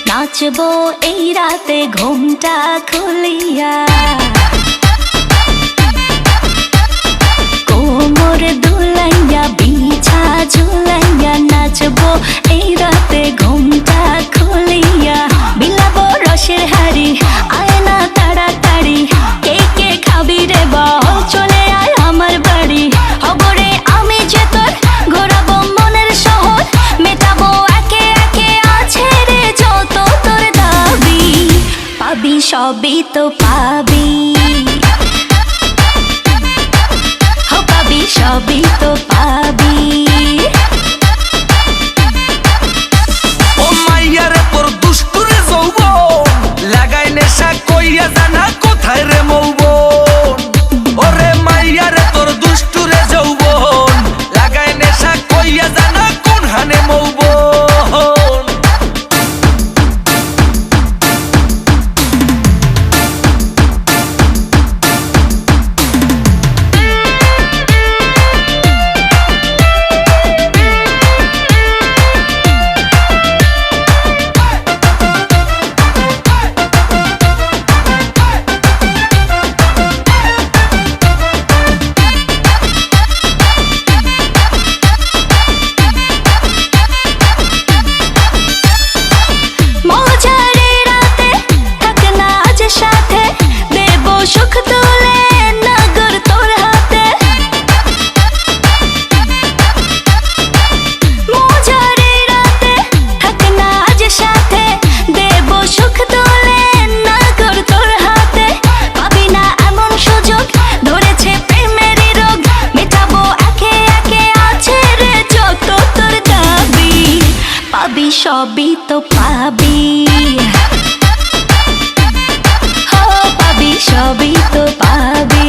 নাচবো এই রাতে ঘুমটা খুলিয়া, কোমর দুলাইয়া বিছা ঝুলাইয়া নাচবো এই রাতে ঘুমটা খুলিয়া। বিলাবো রসের হাড়ি আয় না তাড়াতাড়ি, কে কে খাবি রে বল চলে আয় আমার বাড়ি। হবরে আমি যে তোর ঘোরাবো মনের শহর, মেটাবো একে একে আছে রে যত তোর দাবি। পাবি সবই তো পাবি, পাবি সবই তো পাবি। ও মাইয়া রে তোর দুষ্টুরে যৌবন, লাগাই নেশা কইয়া জানা কোথায় রে মৌবন। ওরে মাইয়া রে তোর দুষ্টুরে যৌবন, লাগাই নেশা কইয়া জানা কোন হানে মৌবন। সুখ তুলে নগর তোর হাতে, মজারে রাতে থাক না আজ সাথে, দেব সুখ তুলে নগর তোর হাতে। পাবি না এমন সুযোগ, ধরেছে প্রেমেরই রোগ, মেটাবো একে একে আছে রে যত তোর দাবি। পাবি সবই তো পাবি, পাবি সবই তো পাবি।